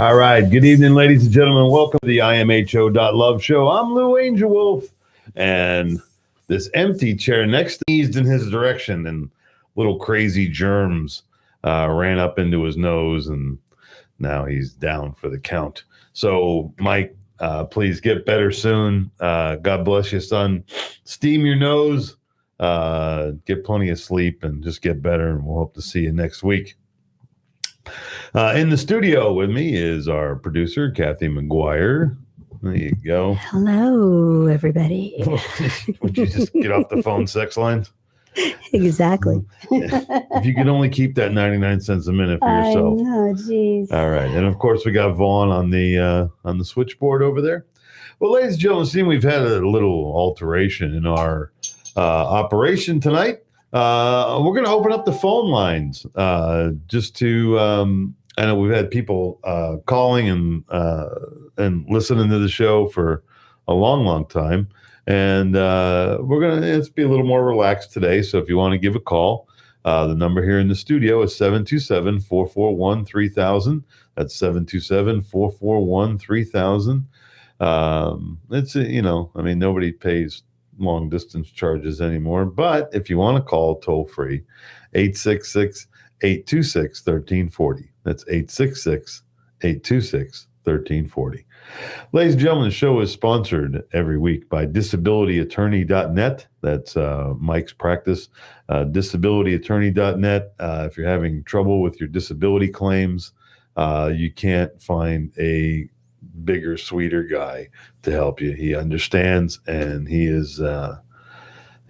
All right. Good evening, ladies and gentlemen. Welcome to the imho.love show. I'm Lou Angel Wolf, and this empty chair next to me is in his direction, and little crazy germs ran up into his nose, and now he's down for the count. So, Mike, please get better soon. God bless you, son. Steam your nose, get plenty of sleep, and just get better, and we'll hope to see you next week. In the studio with me is our producer, Kathy McGuire. There you go. Hello, everybody. Would you just get off the phone sex lines? Exactly. If you could only keep that 99 cents a minute for yourself. I know, geez. All right. And of course, we got Vaughn on the switchboard over there. Well, ladies and gentlemen, seeing we've had a little alteration in our operation tonight. We're going to open up the phone lines just to. I know we've had people calling and listening to the show for a long time, and we're going to be a little more relaxed today. So if you want to give a call, the number here in the studio is 727-441-3000. That's 727-441-3000. It's nobody pays long distance charges anymore, but if you want to call toll free, 866-826-1340. That's 866-826-1340. Ladies and gentlemen, the show is sponsored every week by disabilityattorney.net. That's Mike's practice. Disabilityattorney.net. If you're having trouble with your disability claims, you can't find a bigger, sweeter guy to help you. He understands, and he's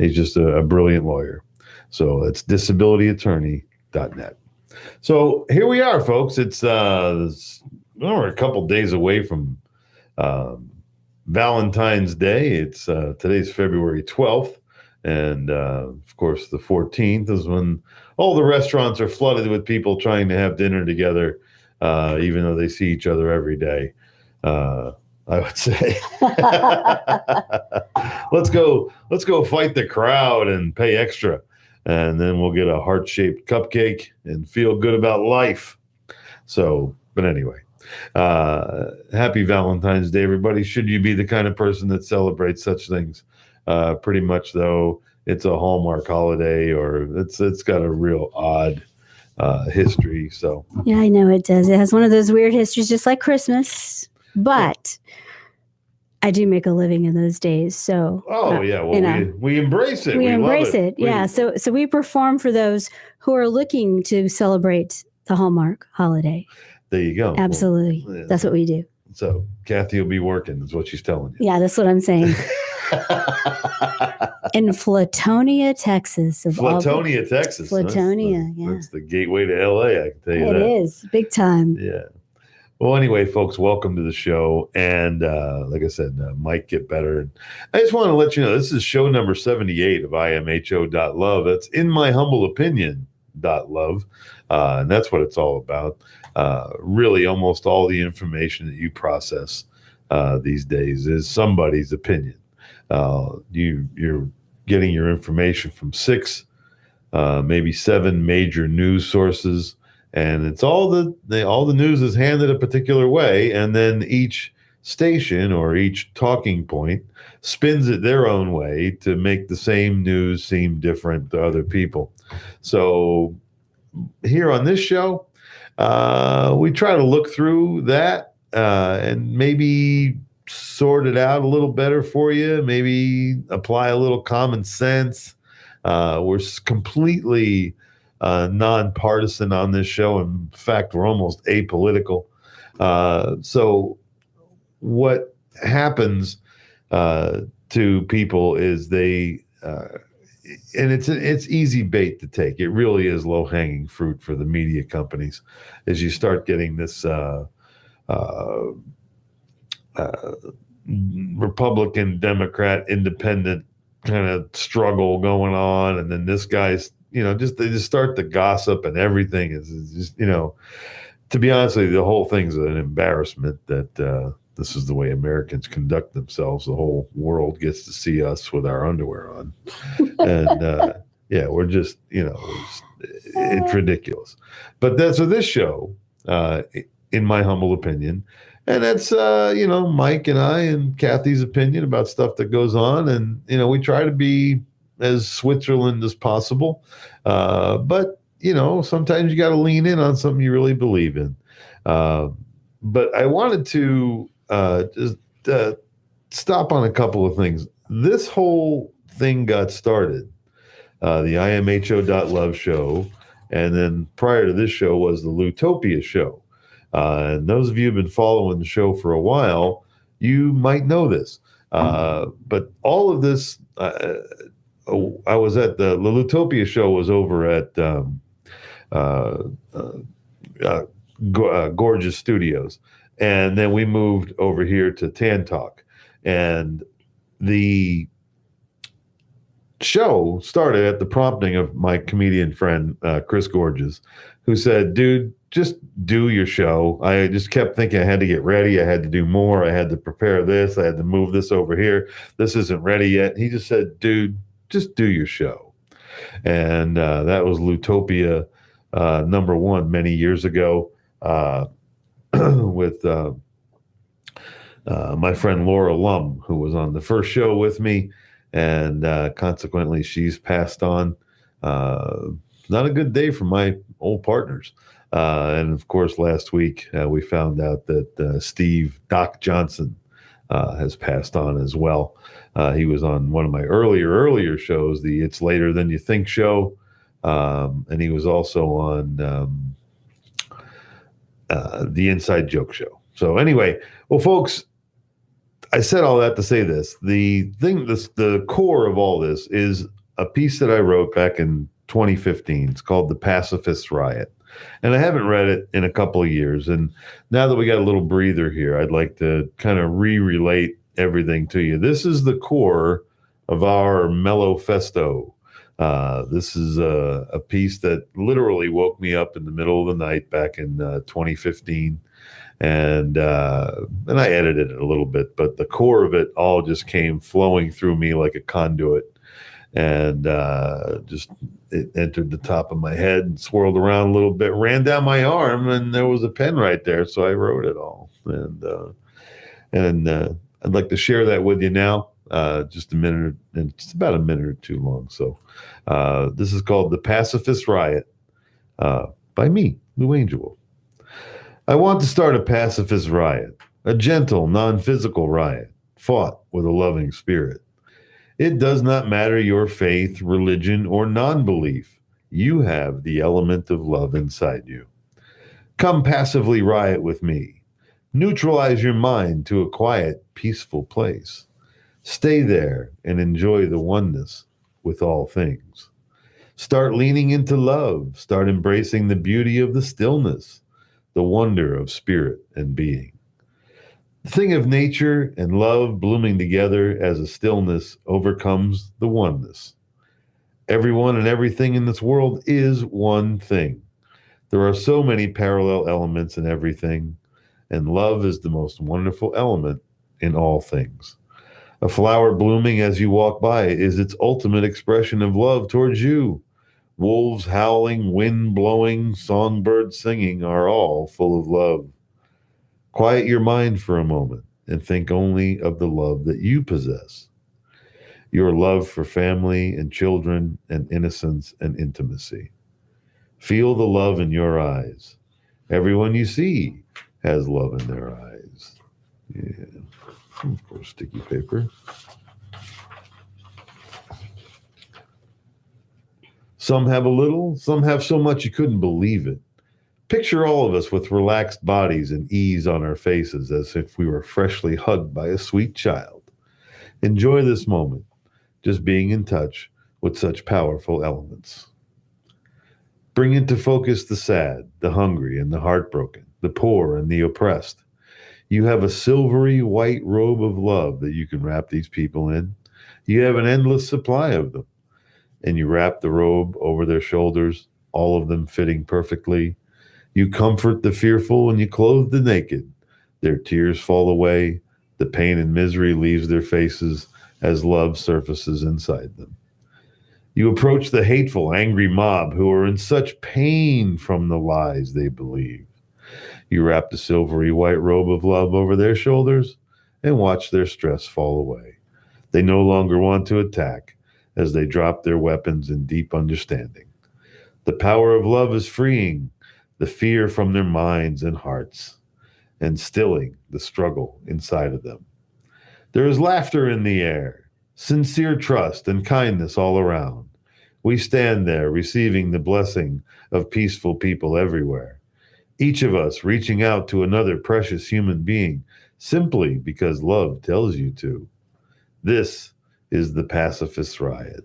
just a brilliant lawyer. So it's disabilityattorney.net. So here we are, folks. It's we're a couple days away from Valentine's Day. It's today's February 12th, and of course the 14th is when all the restaurants are flooded with people trying to have dinner together, even though they see each other every day. I would say, let's go fight the crowd and pay extra. And then we'll get a heart-shaped cupcake and feel good about life. So, but anyway, happy Valentine's Day, everybody. Should you be the kind of person that celebrates such things? Pretty much, though, it's a Hallmark holiday, or it's got a real odd history. So yeah, I know it does. It has one of those weird histories, just like Christmas. But I do make a living in those days, so we embrace it. We embrace love it. Yeah. So we perform for those who are looking to celebrate the Hallmark holiday. There you go. Absolutely, that's what we do. So Kathy will be working, is what she's telling you. Yeah, that's what I'm saying. In Flatonia, Texas. Texas. Flatonia, That's the gateway to LA, I can tell you that. It is, big time. Yeah. Well, anyway, folks, welcome to the show. And like I said, Mike, get better. I just want to let you know, this is show number 78 of imho.love. That's in my humble opinion.love. And that's what it's all about. Really, almost all the information that you process these days is somebody's opinion. You're getting your information from 6, maybe 7 major news sources. And it's all the news is handed a particular way, and then each station or each talking point spins it their own way to make the same news seem different to other people. So here on this show, we try to look through that and maybe sort it out a little better for you, maybe apply a little common sense. We're completely nonpartisan on this show. In fact, we're almost apolitical. So what happens to people is they, and it's easy bait to take. It really is low-hanging fruit for the media companies as you start getting this Republican, Democrat, independent kind of struggle going on, and then this guy's, they just start to gossip, and everything is just, to be honest with you, the whole thing's an embarrassment that this is the way Americans conduct themselves. The whole world gets to see us with our underwear on, and we're just, it's ridiculous. But so this show in my humble opinion. And that's, Mike and I and Kathy's opinion about stuff that goes on. And, we try to be as Switzerland as possible. But, sometimes you got to lean in on something you really believe in. But I wanted to just stop on a couple of things. This whole thing got started, the imho.love show. And then prior to this show was the Lutopia show. And those of you who've been following the show for a while, you might know this. But all of this, I was at the Lutopia show was over at Gorgeous Studios. And then we moved over here to Tan Talk. And the show started at the prompting of my comedian friend, Chris Gorgeous, who said, dude, just do your show. I just kept thinking I had to get ready. I had to do more. I had to prepare this. I had to move this over here. This isn't ready yet. He just said, dude, just do your show. And that was Lutopia #1 many years ago with my friend Laura Lum, who was on the first show with me. And consequently, she's passed on. Not a good day for my old partners. And of course, last week we found out that Steve Doc Johnson has passed on as well. He was on one of my earlier shows, the It's Later Than You Think show. And he was also on the Inside Joke show. So anyway, well, folks, I said all that to say this. The core of all this is a piece that I wrote back in 2015. It's called The Pacifist Riot. And I haven't read it in a couple of years. And now that we got a little breather here, I'd like to kind of re-relate everything to you. This is the core of our Mellow Festo. This is a piece that literally woke me up in the middle of the night back in 2015. And I edited it a little bit, but the core of it all just came flowing through me like a conduit. And just it entered the top of my head and swirled around a little bit, ran down my arm, and there was a pen right there. So I wrote it all. And I'd like to share that with you now. Just a minute, and it's about a minute or two long. So this is called The Pacifist Riot by me, Lou Angel. I want to start a pacifist riot, a gentle, non-physical riot, fought with a loving spirit. It does not matter your faith, religion, or non-belief. You have the element of love inside you. Come passively riot with me. Neutralize your mind to a quiet, peaceful place. Stay there and enjoy the oneness with all things. Start leaning into love. Start embracing the beauty of the stillness, the wonder of spirit and being. The thing of nature and love blooming together as a stillness overcomes the oneness. Everyone and everything in this world is one thing. There are so many parallel elements in everything, and love is the most wonderful element in all things. A flower blooming as you walk by is its ultimate expression of love towards you. Wolves howling, wind blowing, songbirds singing are all full of love. Quiet your mind for a moment and think only of the love that you possess. Your love for family and children and innocence and intimacy. Feel the love in your eyes. Everyone you see has love in their eyes. Yeah. Of course, sticky paper. Some have a little, some have so much you couldn't believe it. Picture all of us with relaxed bodies and ease on our faces as if we were freshly hugged by a sweet child. Enjoy this moment, just being in touch with such powerful elements. Bring into focus the sad, the hungry, and the heartbroken, the poor and the oppressed. You have a silvery white robe of love that you can wrap these people in. You have an endless supply of them. And you wrap the robe over their shoulders, all of them fitting perfectly. You comfort the fearful and you clothe the naked. Their tears fall away. The pain and misery leaves their faces as love surfaces inside them. You approach the hateful, angry mob who are in such pain from the lies they believe. You wrap the silvery white robe of love over their shoulders and watch their stress fall away. They no longer want to attack as they drop their weapons in deep understanding. The power of love is freeing the fear from their minds and hearts and stilling the struggle inside of them. There is laughter in the air, sincere trust and kindness all around. We stand there receiving the blessing of peaceful people everywhere. Each of us reaching out to another precious human being simply because love tells you to. This is the pacifist riot.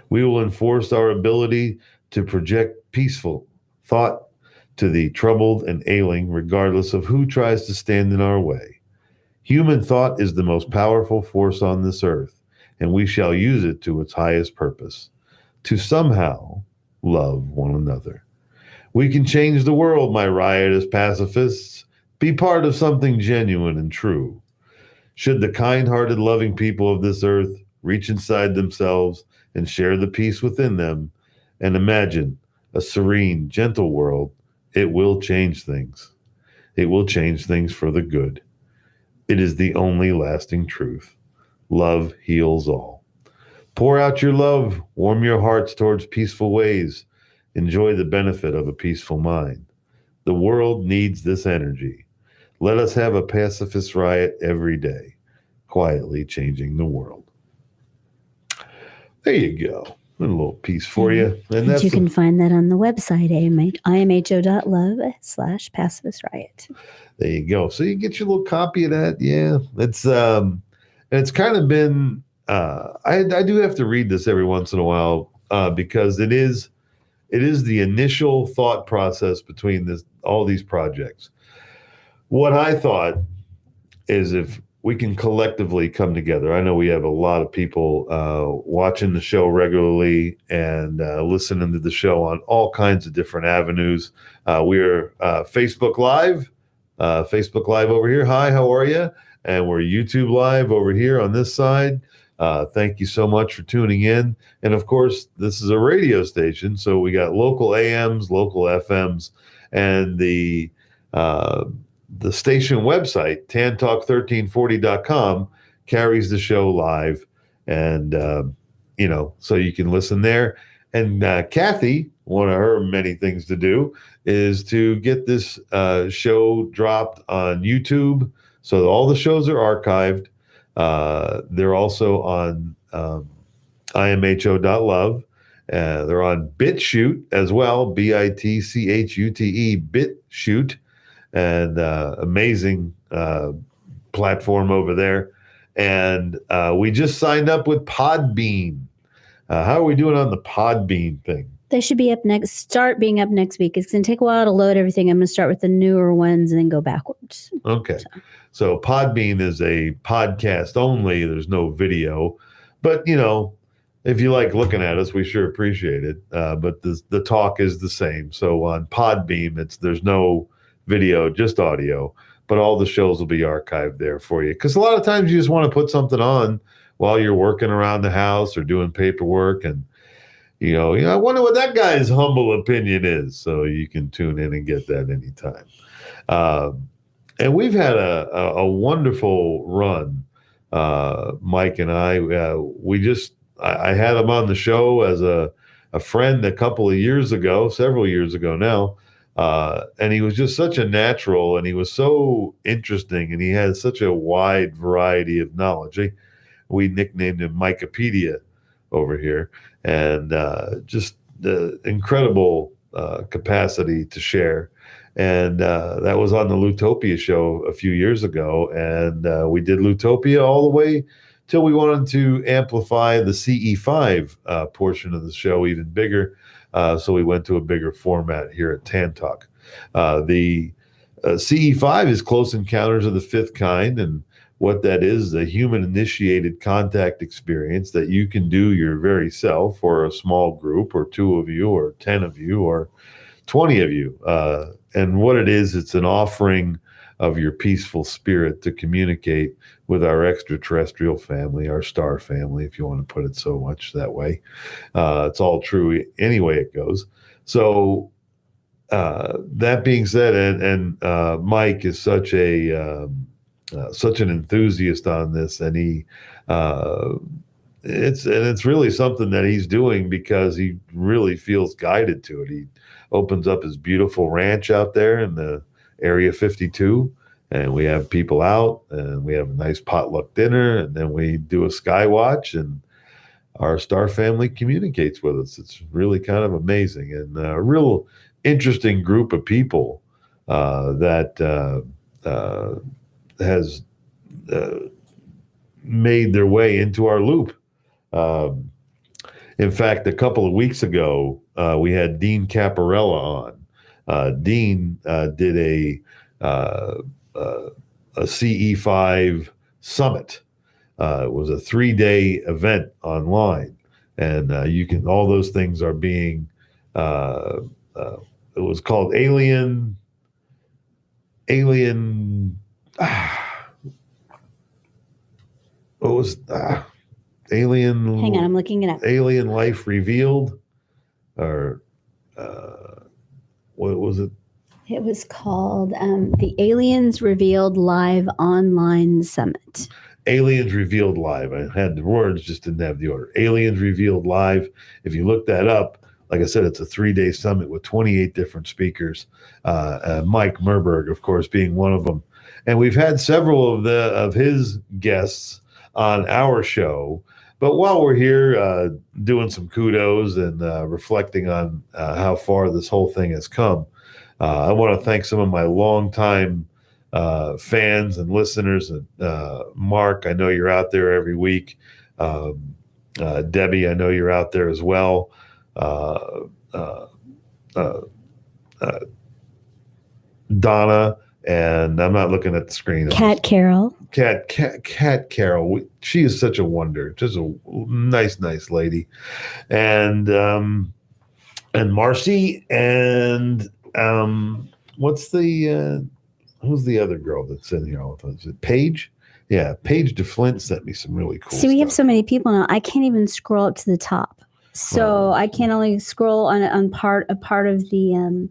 We will enforce our ability to project peaceful thought to the troubled and ailing, regardless of who tries to stand in our way. Human thought is the most powerful force on this earth, and we shall use it to its highest purpose, to somehow love one another. We can change the world, my riotous pacifists. Be part of something genuine and true. Should the kind-hearted, loving people of this earth reach inside themselves and share the peace within them and imagine a serene, gentle world, it will change things. It will change things for the good. It is the only lasting truth. Love heals all. Pour out your love, warm your hearts towards peaceful ways. Enjoy the benefit of a peaceful mind. The world needs this energy. Let us have a pacifist riot every day, quietly changing the world. There you go. A little piece for you. And you can find that on the website, imho.love/pacifist riot. There you go. So you get your little copy of that. Yeah. It's kind of been, I do have to read this every once in a while because it is the initial thought process between all these projects. What I thought is if we can collectively come together. I know we have a lot of people watching the show regularly and listening to the show on all kinds of different avenues. We're Facebook Live over here. Hi, how are you? And we're YouTube Live over here on this side. Thank you so much for tuning in. And of course, this is a radio station, so we got local AMs, local FMs, and the station website, tantalk1340.com, carries the show live. And, so you can listen there. And Kathy, one of her many things to do is to get this show dropped on YouTube. So all the shows are archived. They're also on imho.love. They're on BitChute as well, BITCHUTE, BitChute. And amazing platform over there. And we just signed up with Podbean. How are we doing on the Podbean thing? They should be up next. Start being up next week. It's going to take a while to load everything. I'm going to start with the newer ones and then go backwards. Okay. So Podbean is a podcast only. There's no video. But, if you like looking at us, we sure appreciate it. But the talk is the same. So on Podbean, there's no video, just audio, but all the shows will be archived there for you. Because a lot of times you just want to put something on while you're working around the house or doing paperwork, and I wonder what that guy's humble opinion is. So you can tune in and get that anytime. And we've had a wonderful run, Mike and I. I had him on the show as a friend a couple of years ago, several years ago now. And he was just such a natural, and he was so interesting, and he had such a wide variety of knowledge. We nicknamed him Mikepedia over here, and just the incredible capacity to share. And that was on the Lutopia show a few years ago, and we did Lutopia all the way till we wanted to amplify the CE5 portion of the show even bigger. So we went to a bigger format here at Tan Talk. The CE5 is Close Encounters of the Fifth Kind, and what that is a human-initiated contact experience that you can do your very self, or a small group, or 2 of you, or 10 of you, or 20 of you. And what it is, it's an offering of your peaceful spirit to communicate with our extraterrestrial family, our star family, if you want to put it so much that way. It's all true any way it goes. So that being said, and Mike is such an enthusiast on this, and it's really something that he's doing because he really feels guided to it. He opens up his beautiful ranch out there in the Area 52, and we have people out, and we have a nice potluck dinner, and then we do a sky watch, and our star family communicates with us. It's really kind of amazing, and a real interesting group of people that has made their way into our loop. Um, in fact, a couple of weeks ago, we had Dean Caparella on. Dean did a CE5 summit. It was a 3-day event online, and all those things are being. It was called Alien. What was Alien? Hang on, I'm looking it up. Alien Life Revealed, or what was it? It was called the Aliens Revealed Live Online Summit. Aliens Revealed Live. I had the words, just didn't have the order. Aliens Revealed Live. If you look that up, like I said, it's a 3-day summit with 28 different speakers. Mike Merberg, of course, being one of them. And we've had several of his guests on our show. But while we're here doing some kudos and reflecting on how far this whole thing has come, I want to thank some of my longtime fans and listeners. Mark, I know you're out there every week. Debbie, I know you're out there as well. Donna, and I'm not looking at the screen. Cat Carol. Cat Carol. She is such a wonder. Just a nice lady. And Marcy, and who's the other girl that's in here all the time? Is it Paige? Yeah, Paige DeFlint sent me some really cool See, we stuff. have so many people now. I can't even scroll up to the top. So I can only scroll on a part of the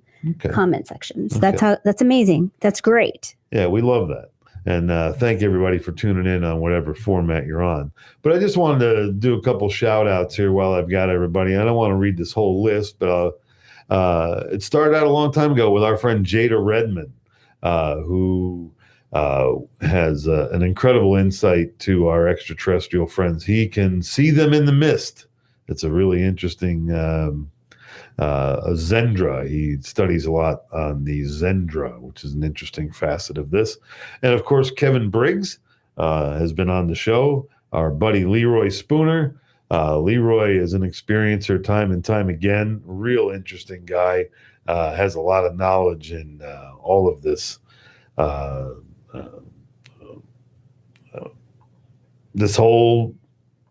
comment sections. Okay. That's amazing. That's great. Yeah, we love that. And thank everybody for tuning in on whatever format you're on. But I just wanted to do a couple shout outs here while I've got everybody. I don't want to read this whole list, but it started out a long time ago with our friend Jada Redman, who has an incredible insight to our extraterrestrial friends. He can see them in the mist. It's a really interesting Zendra. He studies a lot on the Zendra, which is an interesting facet of this. And of course, Kevin Briggs has been on the show. Our buddy Leroy Spooner. Leroy is an experiencer time and time again. Real interesting guy. Has a lot of knowledge in all of this. This whole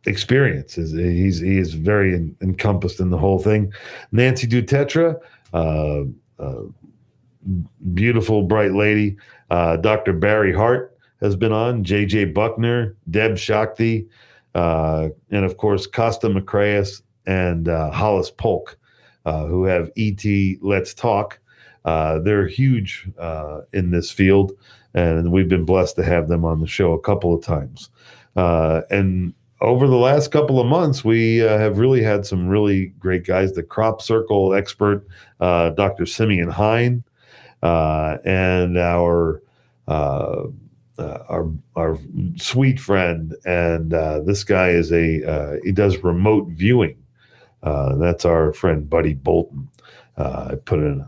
experience he is very encompassed in the whole thing. Nancy Dutetra, beautiful, bright lady. Dr. Barry Hart has been on. JJ Buckner, Deb Shakti, and of course Costa Macraeus and Hollis Polk, who have ET Let's Talk. They're huge in this field, and we've been blessed to have them on the show a couple of times. And over the last couple of months, we have really had some really great guys. The crop circle expert, Dr. Simeon Hine, and our sweet friend. And this guy is he does remote viewing. That's our friend Buddy Bolton. I put a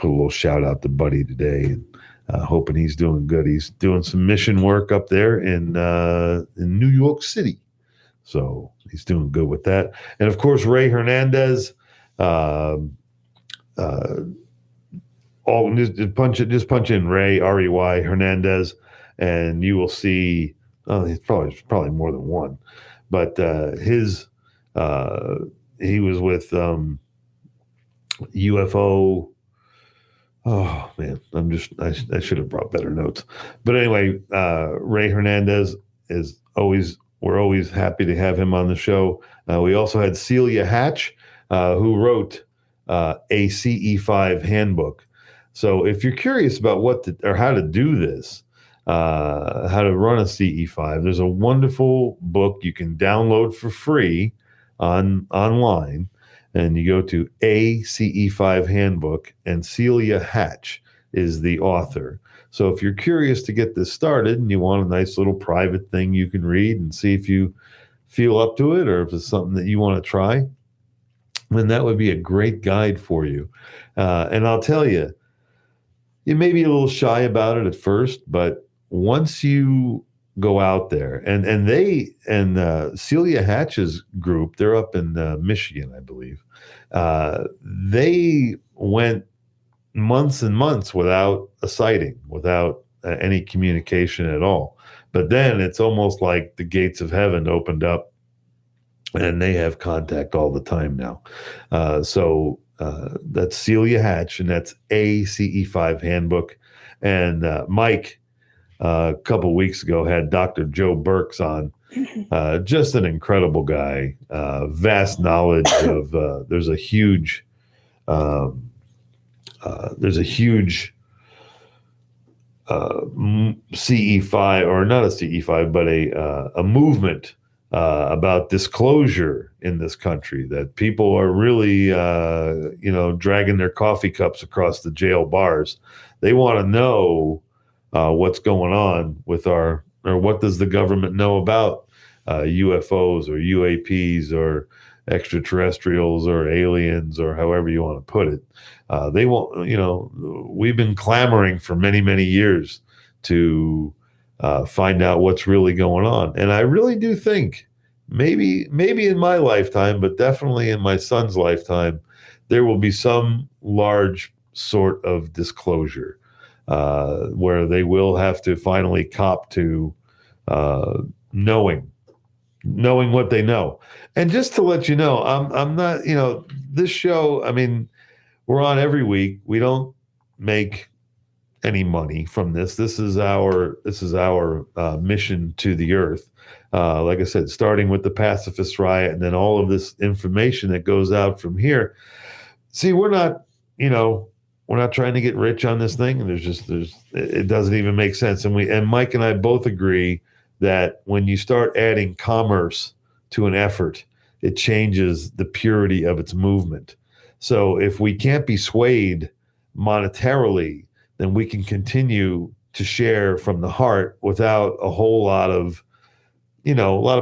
little shout out to Buddy today, and hoping he's doing good. He's doing some mission work up there in New York City. So he's doing good with that. And of course, Ray Hernandez, just punch in Ray, R-E-Y, Hernandez, and you will see, it's probably more than one, but he was with UFO. Oh man, I should have brought better notes. But anyway, Ray Hernandez we're always happy to have him on the show. We also had Celia Hatch, who wrote a CE5 handbook. So if you're curious about or how to do this, how to run a CE5, there's a wonderful book you can download for free online, and you go to a CE5 handbook, and Celia Hatch is the author. So if you're curious to get this started and you want a nice little private thing you can read and see if you feel up to it or if it's something that you want to try, then that would be a great guide for you. And I'll tell you, you may be a little shy about it at first, but once you go out there and Celia Hatch's group, they're up in Michigan, I believe. They went months and months without a sighting, without any communication at all. But then it's almost like the gates of heaven opened up and they have contact all the time now. So that's Celia Hatch, and that's a CE5 handbook. And Mike, a couple of weeks ago, had Dr. Joe Burks on. Just an incredible guy, vast knowledge of. There's a huge CE5, or not a CE5, but a movement about disclosure in this country, that people are really, dragging their coffee cups across the jail bars. They want to know what's going on with or what does the government know about UFOs or UAPs or extraterrestrials or aliens, or however you want to put it. They won't, we've been clamoring for many, many years to find out what's really going on. And I really do think maybe in my lifetime, but definitely in my son's lifetime, there will be some large sort of disclosure where they will have to finally cop to knowing what they know. And just to let you know, I'm not, this show, I mean, we're on every week. We don't make any money from this. This is our mission to the earth. Like I said, starting with the pacifist riot and then all of this information that goes out from here. See, we're not trying to get rich on this thing. And it doesn't even make sense. And Mike and I both agree that when you start adding commerce to an effort, it changes the purity of its movement. So if we can't be swayed monetarily, then we can continue to share from the heart without a whole lot of,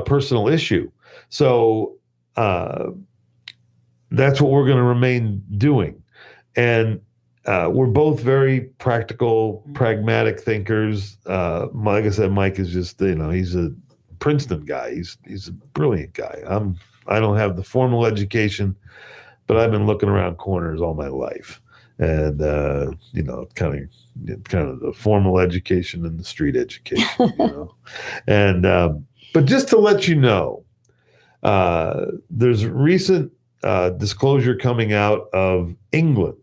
personal issue. So that's what we're going to remain doing. And we're both very practical, pragmatic thinkers. Like I said, Mike is just, he's a Princeton guy. He's a brilliant guy. I don't have the formal education, but I've been looking around corners all my life. And, kind of the formal education and the street education, And, but just to let you know, there's recent disclosure coming out of England.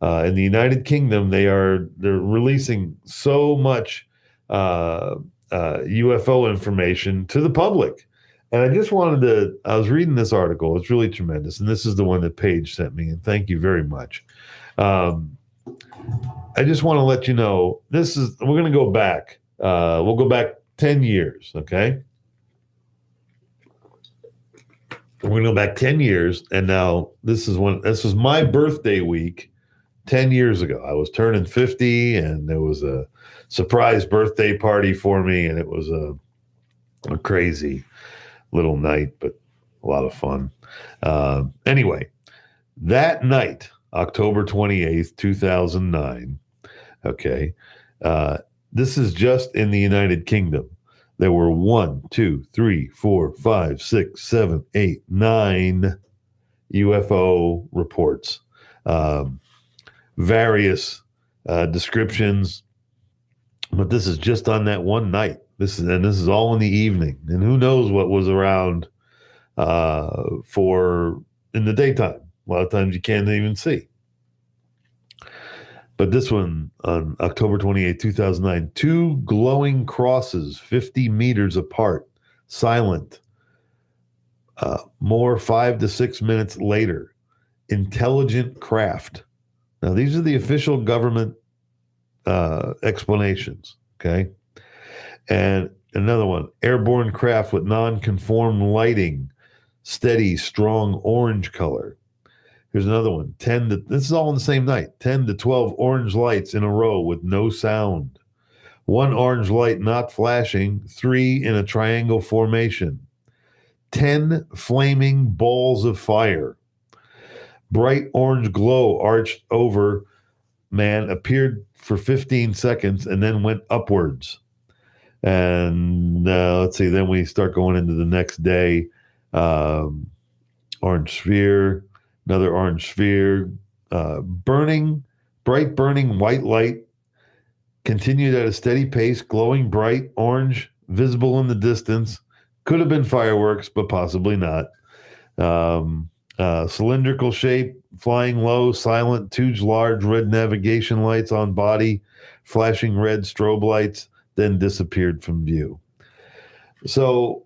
In the United Kingdom, they're releasing so much UFO information to the public. And I was reading this article. It's really tremendous. And this is the one that Paige sent me. And thank you very much. I just want to let you know, we're going to go back. We'll go back 10 years. Okay. We're going to go back 10 years. And now this was my birthday week 10 years ago. I was turning 50 and there was a surprise birthday party for me. And it was a crazy little night, but a lot of fun. Anyway, that night, October 28th, 2009. Okay. This is just in the United Kingdom. There were 1, 2, 3, 4, 5, 6, 7, 8, 9 UFO reports. Various descriptions, but this is just on that one night. This is all in the evening, and who knows what was around for in the daytime. A lot of times you can't even see. But this one on October 28, 2009, 2 glowing crosses 50 meters apart, silent. More 5 to 6 minutes later, intelligent craft Now, these are the official government explanations, okay? And another one, airborne craft with non-conform lighting, steady, strong orange color. Here's another one, this is all on the same night, 10 to 12 orange lights in a row with no sound. One orange light not flashing, 3 in a triangle formation. 10 flaming balls of fire. Bright orange glow arched over man, appeared for 15 seconds and then went upwards. And let's see, then we start going into the next day. Orange sphere, another orange sphere, bright burning white light, continued at a steady pace, glowing bright orange, visible in the distance. Could have been fireworks, but possibly not. Cylindrical shape, flying low, silent, 2 large red navigation lights on body, flashing red strobe lights, then disappeared from view. So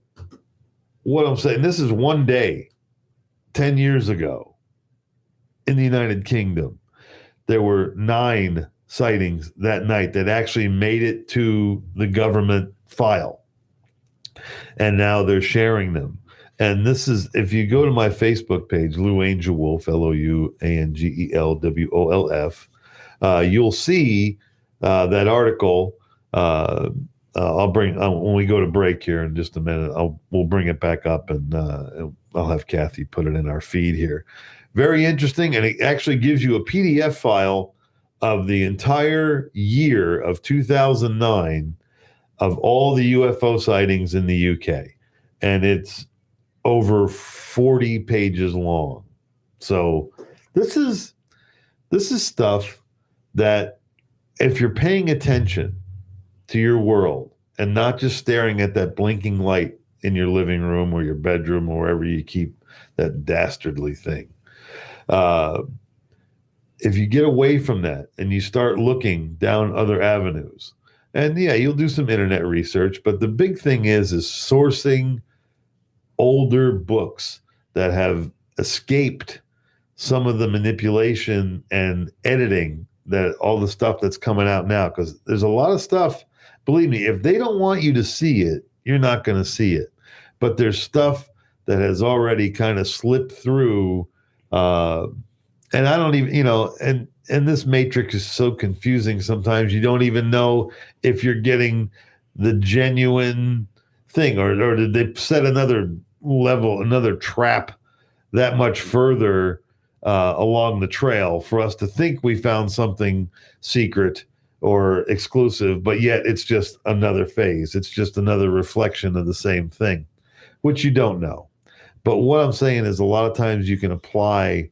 what I'm saying, this is one day, 10 years ago, in the United Kingdom. There were 9 sightings that night that actually made it to the government file. And now they're sharing them. And this is, if you go to my Facebook page, Lou Angel Wolf, LOUANGELWOLF, you'll see that article. I'll bring, when we go to break here in just a minute, we'll bring it back up and I'll have Kathy put it in our feed here. Very interesting. And it actually gives you a PDF file of the entire year of 2009 of all the UFO sightings in the UK. And it's over 40 pages long. So this is stuff that if you're paying attention to your world and not just staring at that blinking light in your living room or your bedroom or wherever you keep that dastardly thing, if you get away from that and you start looking down other avenues, and yeah, you'll do some internet research, but the big thing is sourcing older books that have escaped some of the manipulation and editing, that all the stuff that's coming out now, because there's a lot of stuff, believe me, if they don't want you to see it, you're not going to see it. But there's stuff that has already kind of slipped through, and I don't even, and this matrix is so confusing sometimes you don't even know if you're getting the genuine thing, or did they set another level, another trap that much further along the trail for us to think we found something secret or exclusive, but yet it's just another phase. It's just another reflection of the same thing, which you don't know. But what I'm saying is a lot of times you can apply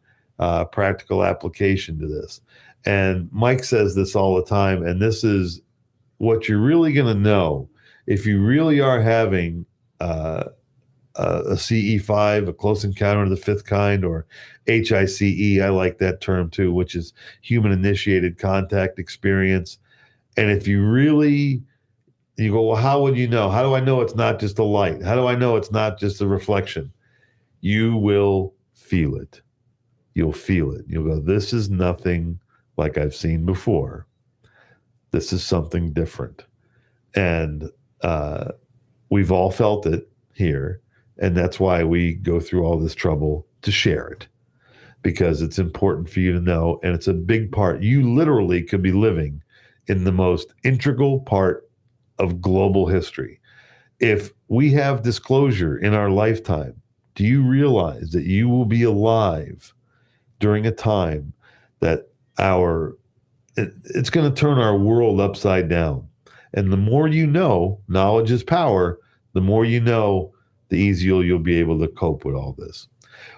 practical application to this. And Mike says this all the time, and this is what you're really going to know if you really are having a CE5, a close encounter of the fifth kind, or HICE, I like that term too, which is human initiated contact experience. And if you go, well, how would you know? How do I know it's not just a light? How do I know it's not just a reflection? You will feel it. You'll feel it. You'll go, this is nothing like I've seen before. This is something different. And we've all felt it here. And that's why we go through all this trouble to share it, because it's important for you to know. And it's a big part. You literally could be living in the most integral part of global history. If we have disclosure in our lifetime, do you realize that you will be alive during a time that it's going to turn our world upside down? And the more you know, knowledge is power, the more you know, the easier you'll be able to cope with all this.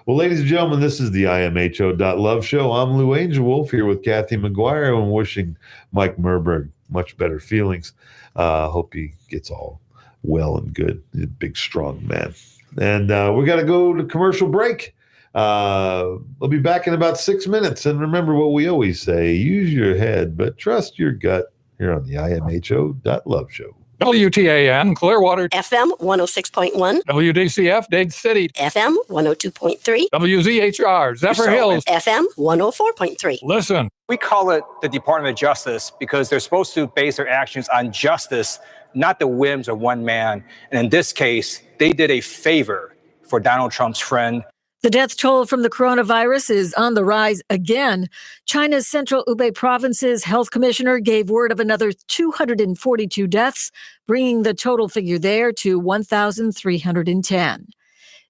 Well, ladies and gentlemen, this is the imho.love show. I'm Lou Angel Wolf here with Kathy McGuire, and wishing Mike Merberg much better feelings. Hope he gets all well and good. He's a big, strong man. And we got to go to commercial break. We'll be back in about 6 minutes. And remember what we always say, use your head, but trust your gut, here on the imho.love show. WTAN, Clearwater. FM 106.1. WDCF, Dade City. FM 102.3. WZHR, Zephyr Hills. FM 104.3. Listen. We call it the Department of Justice because they're supposed to base their actions on justice, not the whims of one man. And in this case, they did a favor for Donald Trump's friend. The death toll from the coronavirus is on the rise again. China's central Hubei province's health commissioner gave word of another 242 deaths, bringing the total figure there to 1,310.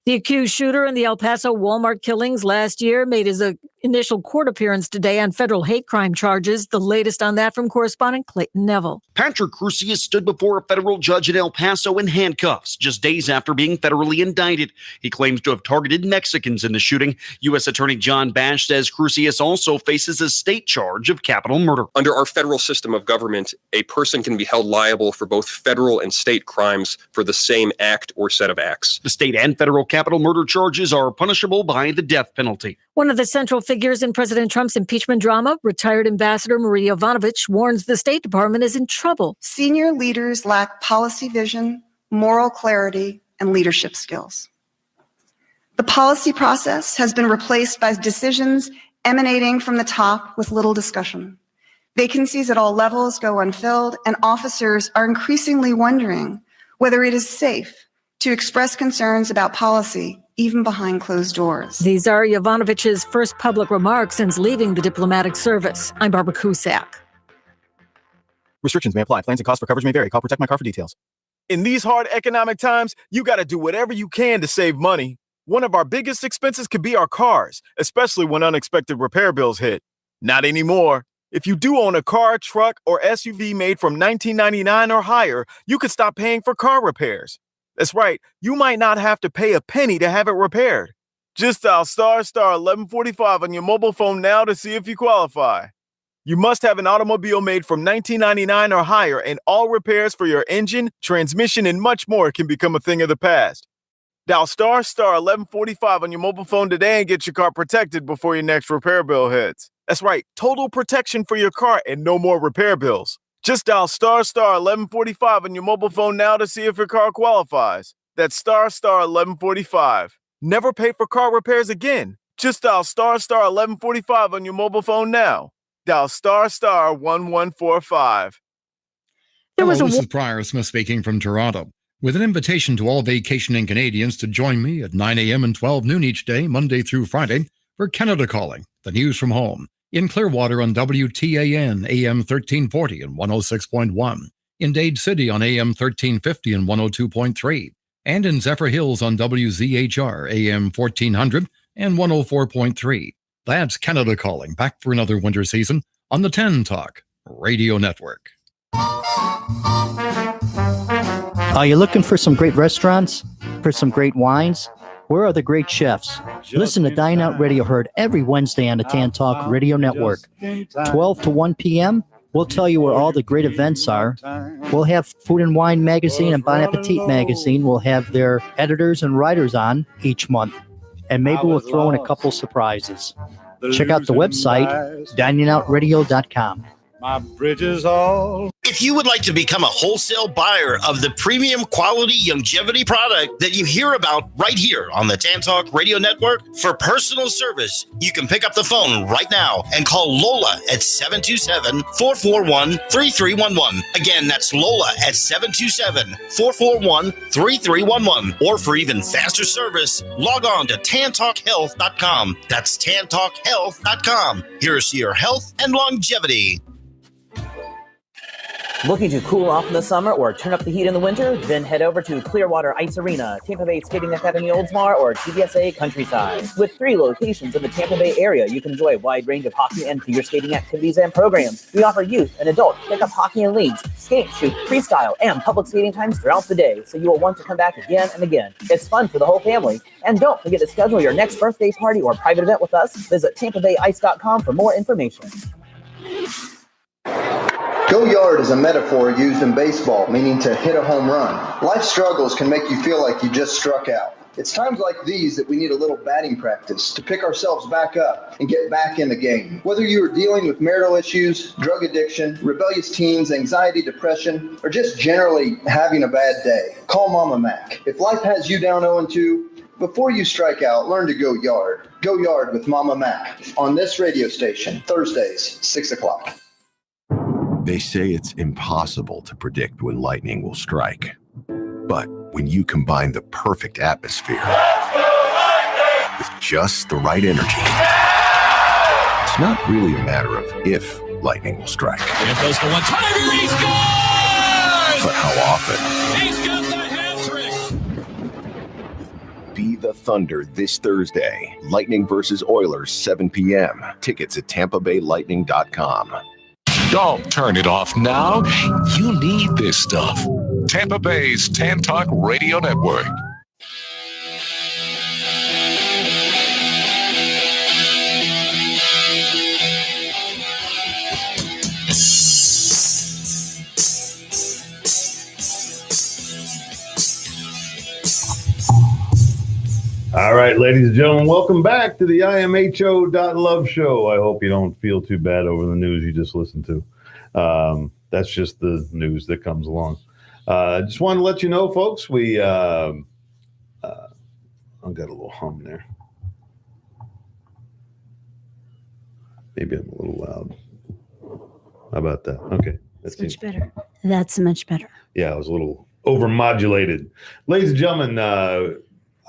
The accused shooter in the El Paso Walmart killings last year made his initial court appearance today on federal hate crime charges. The latest on that from correspondent Clayton Neville. Patrick Crusius stood before a federal judge in El Paso in handcuffs just days after being federally indicted. He claims to have targeted Mexicans in the shooting. U.S. Attorney John Bash says Crusius also faces a state charge of capital murder. Under our federal system of government, a person can be held liable for both federal and state crimes for the same act or set of acts. The state and federal capital murder charges are punishable by the death penalty. One of the central figures in President Trump's impeachment drama, retired Ambassador Marie Yovanovitch, warns the State Department is in trouble. Senior leaders lack policy vision, moral clarity, and leadership skills. The policy process has been replaced by decisions emanating from the top with little discussion. Vacancies at all levels go unfilled, and officers are increasingly wondering whether it is safe to express concerns about policy even behind closed doors. These are Yovanovitch's first public remarks since leaving the diplomatic service. I'm Barbara Cusack. Restrictions may apply. Plans and costs for coverage may vary. Call Protect My Car for details. In these hard economic times, you got to do whatever you can to save money. One of our biggest expenses could be our cars, especially when unexpected repair bills hit. Not anymore. If you do own a car, truck, or SUV made from 1999 or higher, you could stop paying for car repairs. That's right, you might not have to pay a penny to have it repaired. Just dial ** 1145 on your mobile phone now to see if you qualify. You must have an automobile made from 1999 or higher, and all repairs for your engine, transmission, and much more can become a thing of the past. Dial ** 1145 on your mobile phone today and get your car protected before your next repair bill hits. That's right, total protection for your car and no more repair bills. Just dial ** 1145 on your mobile phone now to see if your car qualifies. That's ** 1145. Never pay for car repairs again. Just dial ** 1145 on your mobile phone now. Dial ** 1145. This is Prior Smith speaking from Toronto, with an invitation to all vacationing Canadians to join me at 9 a.m. and 12 noon each day, Monday through Friday, for Canada Calling, the news from home. In Clearwater on WTAN, AM 1340 and 106.1. In Dade City on AM 1350 and 102.3. And in Zephyr Hills on WZHR, AM 1400 and 104.3. That's Canada Calling, back for another winter season on the 10 Talk Radio Network. Are you looking for some great restaurants? For some great wines? Where are the great chefs? Listen to Dine Out Radio, heard every Wednesday on the Tan Talk Radio Network. 12 to 1 p.m., we'll tell you where all the great events are. We'll have Food and Wine Magazine and Bon Appetit Magazine. We'll have their editors and writers on each month. And maybe we'll throw in a couple surprises. Check out the website, diningoutradio.com. My bridges all. If you would like to become a wholesale buyer of the premium quality longevity product that you hear about right here on the Tan Talk Radio Network for personal service, you can pick up the phone right now and call Lola at 727-441-3311. Again, that's Lola at 727-441-3311. Or for even faster service, log on to tantalkhealth.com. That's tantalkhealth.com. Here's to your health and longevity. Looking to cool off in the summer or turn up the heat in the winter? Then head over to Clearwater Ice Arena, Tampa Bay Skating Academy Oldsmar, or TBSA Countryside. With 3 locations in the Tampa Bay area, you can enjoy a wide range of hockey and figure skating activities and programs. We offer youth and adult pickup hockey and leagues, skate, shoot, freestyle, and public skating times throughout the day, so you will want to come back again and again. It's fun for the whole family. And don't forget to schedule your next birthday party or private event with us. Visit TampaBayIce.com for more information. Go yard is a metaphor used in baseball, meaning to hit a home run. Life struggles can make you feel like you just struck out. It's times like these that we need a little batting practice to pick ourselves back up and get back in the game. Whether you are dealing with marital issues, drug addiction, rebellious teens, anxiety, depression, or just generally having a bad day, call Mama Mac. If life has you down 0-2, before you strike out, learn to go yard. Go yard with Mama Mac on this radio station, Thursdays, 6 o'clock. They say it's impossible to predict when lightning will strike. But when you combine the perfect atmosphere with just the right energy, it's not really a matter of if lightning will strike. Here goes the one. Tiger, he scores! But how often? He's got the hat trick. Be the Thunder this Thursday. Lightning versus Oilers, 7 p.m. Tickets at TampaBayLightning.com. Don't turn it off now. You need this stuff. Tampa Bay's Tan Talk Radio Network. All right, ladies and gentlemen, welcome back to the imho.love show. I hope you don't feel too bad over the news you just listened to. That's just the news that comes along. Just wanted to let you know, folks, I've got a little hum there. Maybe I'm a little loud. How about that? Okay. That's much better. That's much better. Yeah, I was a little overmodulated. Ladies and gentlemen,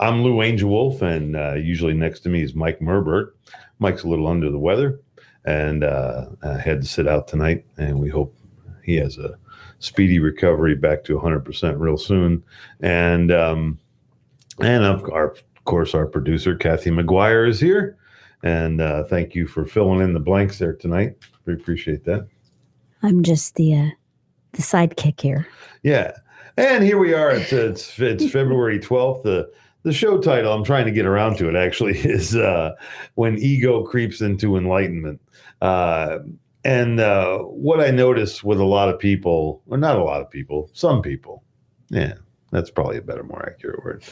I'm Lou Angel Wolf, and usually next to me is Mike Merbert. Mike's a little under the weather and had to sit out tonight, and we hope he has a speedy recovery back to 100% real soon. And of course, our producer, Kathy McGuire, is here. And thank you for filling in the blanks there tonight. We appreciate that. I'm just the sidekick here. Yeah. And here we are. It's February 12th. The show title, I'm trying to get around to it actually, is When Ego Creeps into Enlightenment. And what I notice with a lot of people, or not a lot of people, some people, yeah, that's probably a better, more accurate word,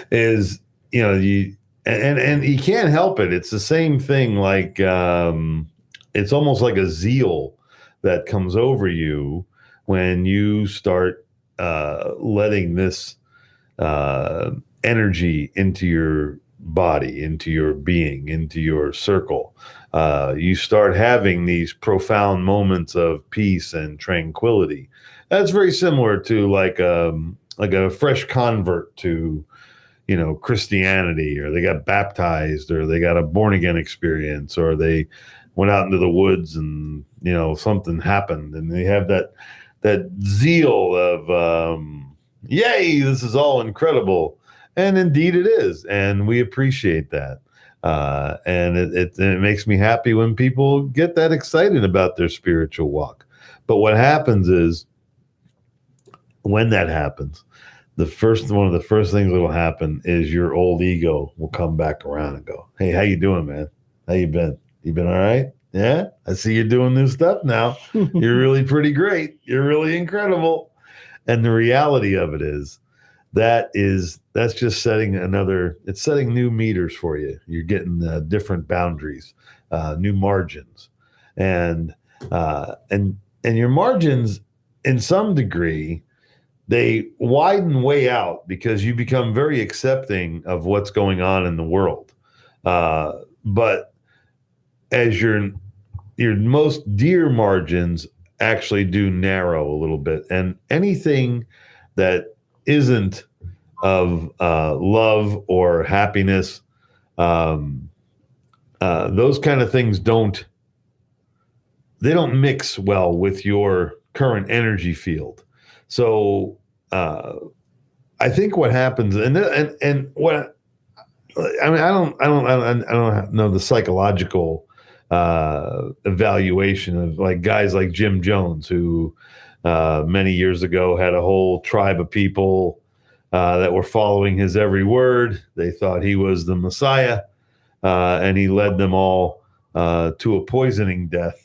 is, you can't help it. It's the same thing. Like, it's almost like a zeal that comes over you when you start letting this energy into your body, into your being, into your circle. You start having these profound moments of peace and tranquility. That's very similar to like a fresh convert to, Christianity, or they got baptized, or they got a born again experience, or they went out into the woods and, something happened, and they have that zeal of, yay, this is all incredible. And indeed it is. And we appreciate that. And it makes me happy when people get that excited about their spiritual walk. But what happens is, when that happens, one of the first things that will happen is your old ego will come back around and go, hey, how you doing, man? How you been? You been all right? Yeah, I see you're doing new stuff now. You're really pretty great. You're really incredible. And the reality of it is, that's just setting it's setting new meters for you. You're getting different boundaries, new margins, and your margins, in some degree, they widen way out because you become very accepting of what's going on in the world. But as your most dear margins actually do narrow a little bit, and anything that isn't of love or happiness, those kind of things don't mix well with your current energy field. So I think what happens, and what I mean, I don't know the psychological evaluation of like guys like Jim Jones, who many years ago had a whole tribe of people that were following his every word. They thought he was the Messiah, and he led them all to a poisoning death.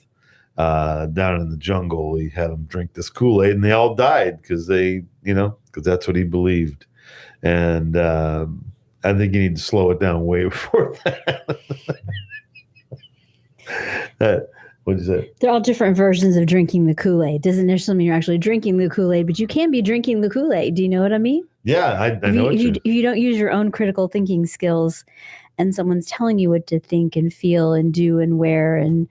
down in the jungle. He had them drink this Kool-Aid, and they all died because because that's what he believed. And I think you need to slow it down way before that. What is it? They're all different versions of drinking the Kool-Aid. Doesn't necessarily mean you're actually drinking the Kool-Aid, but you can be drinking the Kool-Aid. Do you know what I mean? Yeah, I know. If you don't use your own critical thinking skills, and someone's telling you what to think and feel and do and wear and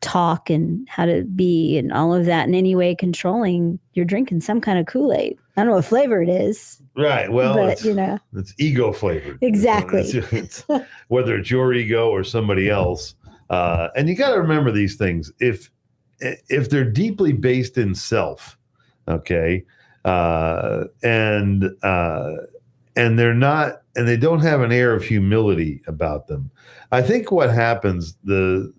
talk and how to be and all of that in any way controlling, you're drinking some kind of Kool-Aid. I don't know what flavor it is. Right. Well, but, it's ego flavored. Exactly. It's whether it's your ego or somebody else. And you got to remember these things. If they're deeply based in self, okay, and they're not, and they don't have an air of humility about them, I think what happens, the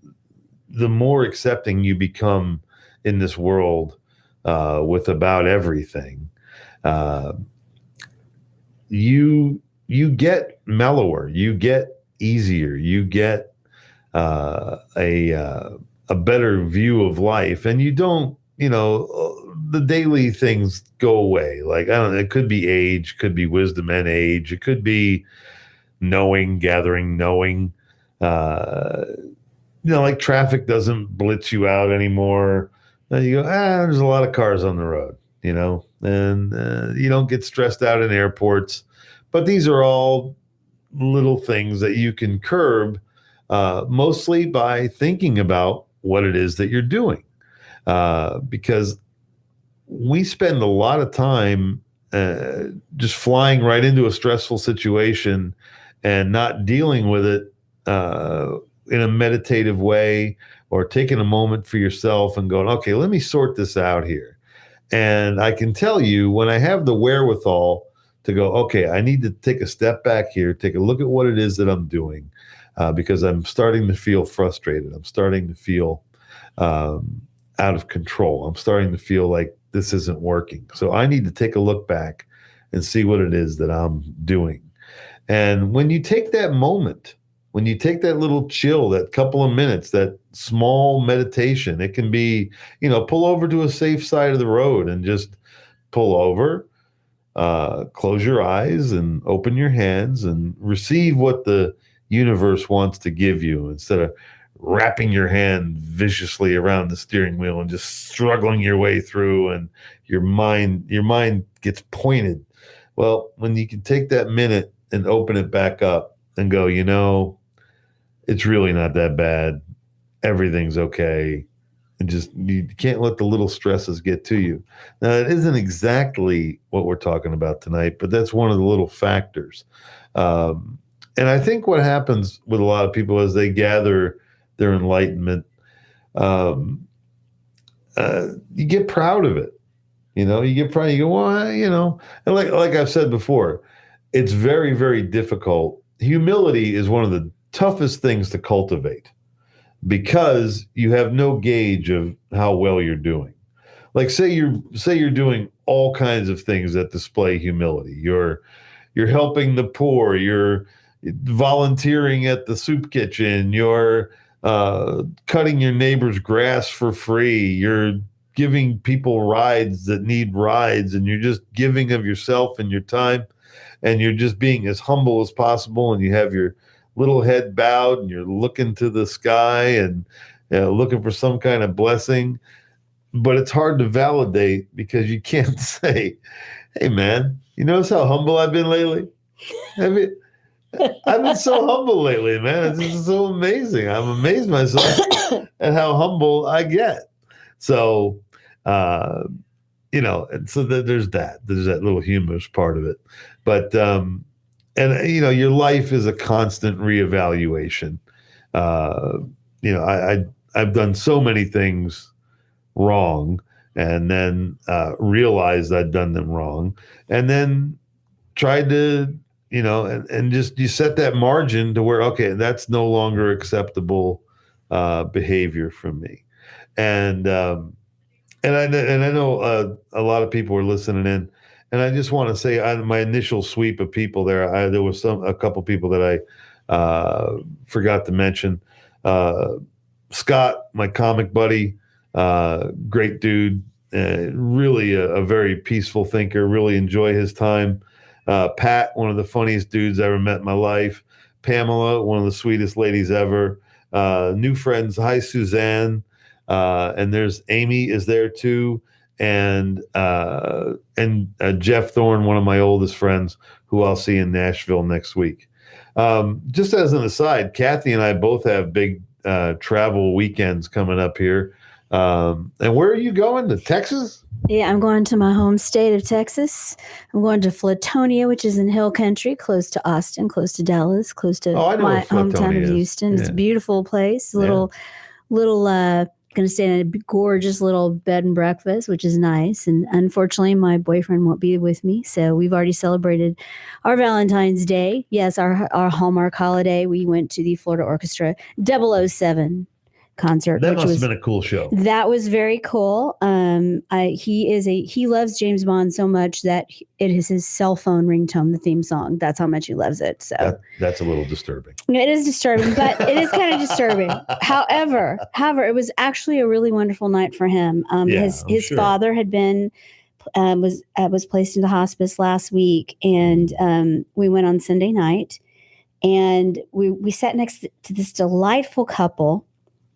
more accepting you become in this world with about everything, you get mellower, you get easier, you get a better view of life, and you don't, the daily things go away. Like, I don't know, it could be age, could be wisdom and age, it could be gathering knowing. Like traffic doesn't blitz you out anymore. You go, there's a lot of cars on the road, and you don't get stressed out in airports. But these are all little things that you can curb, mostly by thinking about what it is that you're doing. Because we spend a lot of time just flying right into a stressful situation and not dealing with it in a meditative way, or taking a moment for yourself and going, okay, let me sort this out here. And I can tell you, when I have the wherewithal to go, okay, I need to take a step back here, take a look at what it is that I'm doing, because I'm starting to feel frustrated. I'm starting to feel out of control. I'm starting to feel like this isn't working. So I need to take a look back and see what it is that I'm doing. And when you take that moment, when you take that little chill, that couple of minutes, that small meditation, it can be, pull over to a safe side of the road and just pull over, close your eyes and open your hands and receive what the universe wants to give you, instead of wrapping your hand viciously around the steering wheel and just struggling your way through, and your mind gets pointed. Well, when you can take that minute and open it back up and go, it's really not that bad. Everything's okay. And just, you can't let the little stresses get to you. Now, it isn't exactly what we're talking about tonight, but that's one of the little factors. And I think what happens with a lot of people as they gather their enlightenment, you get proud of it. You get proud. You go, well, and like I've said before, it's very, very difficult. Humility is one of the toughest things to cultivate, because you have no gauge of how well you're doing. Like, say you're doing all kinds of things that display humility. You're helping the poor. You're volunteering at the soup kitchen. You're cutting your neighbor's grass for free. You're giving people rides that need rides, and you're just giving of yourself and your time, and you're just being as humble as possible, and you have your little head bowed and you're looking to the sky and looking for some kind of blessing. But it's hard to validate, because you can't say, hey man, you notice how humble I've been lately? I've been so humble lately, man. This is so amazing. I'm amazed myself at how humble I get. So, and so there's that little humorous part of it. But, your life is a constant reevaluation. I've done so many things wrong, and then realized I'd done them wrong, and then tried to, and just you set that margin to where, okay, that's no longer acceptable behavior from me. And I know a lot of people are listening in. And I just want to say, my initial sweep of people there, there was a couple people that I forgot to mention. Scott, my comic buddy, great dude, really a very peaceful thinker, really enjoy his time. Pat, one of the funniest dudes I ever met in my life. Pamela, one of the sweetest ladies ever. New friends, hi, Suzanne. And there's Amy is there too. And Jeff Thorne, one of my oldest friends, who I'll see in Nashville next week. Just as an aside, Kathy and I both have big travel weekends coming up here. And where are you going? To Texas? Yeah, I'm going to my home state of Texas. I'm going to Flatonia, which is in Hill Country, close to Austin, close to Dallas, close to my hometown of Houston. It's a beautiful place. Little going to stay in a gorgeous little bed and breakfast, which is nice. And unfortunately, my boyfriend won't be with me. So we've already celebrated our Valentine's Day. Yes, our Hallmark holiday. We went to the Florida Orchestra 007 concert. That must have been a cool show. That was very cool. He loves James Bond so much that it is his cell phone ringtone, the theme song. That's how much he loves it. So that's a little disturbing. It is disturbing, but it is kind of disturbing. However, it was actually a really wonderful night for him. His father had been was placed into hospice last week, and we went on Sunday night, and we sat next to this delightful couple.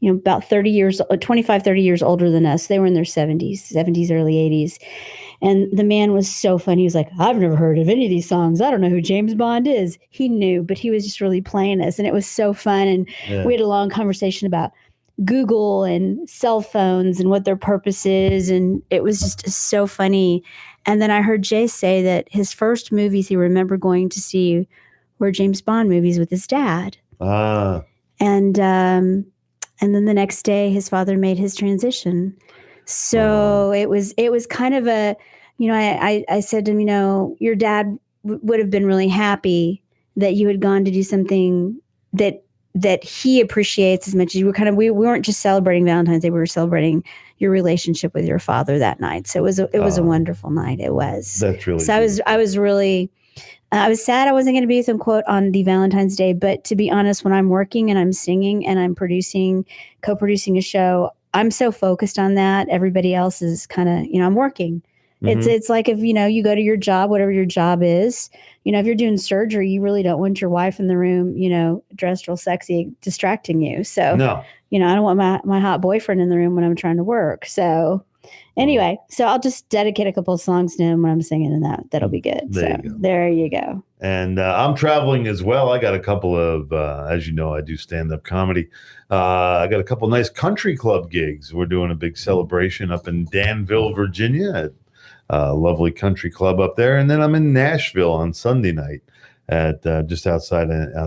About 30 years older than us. They were in their 70s, early 80s. And the man was so funny. He was like, I've never heard of any of these songs. I don't know who James Bond is. He knew, but he was just really playing us. And it was so fun. And we had a long conversation about Google and cell phones and what their purpose is. And it was just so funny. And then I heard Jay say that his first movies he remembered going to see were James Bond movies with his dad. And then the next day, his father made his transition. So it was kind of a, I said to him, your dad would have been really happy that you had gone to do something that he appreciates as much as you were we weren't just celebrating Valentine's Day, we were celebrating your relationship with your father that night. So it was a wonderful night. It was. That's really. So I was really. I was sad I wasn't going to be with him, quote, on the Valentine's Day. But to be honest, when I'm working and I'm singing and I'm co-producing a show, I'm so focused on that. Everybody else is kind of, I'm working. Mm-hmm. It's like if, you go to your job, whatever your job is, if you're doing surgery, you really don't want your wife in the room, dressed real sexy, distracting you. So, no. I don't want my hot boyfriend in the room when I'm trying to work. So anyway, so I'll just dedicate a couple of songs to him when I'm singing, and that'll be good. There you go. And I'm traveling as well. I got a couple of, as you know, I do stand-up comedy. I got a couple nice country club gigs. We're doing a big celebration up in Danville, Virginia, at a lovely country club up there. And then I'm in Nashville on Sunday night at just out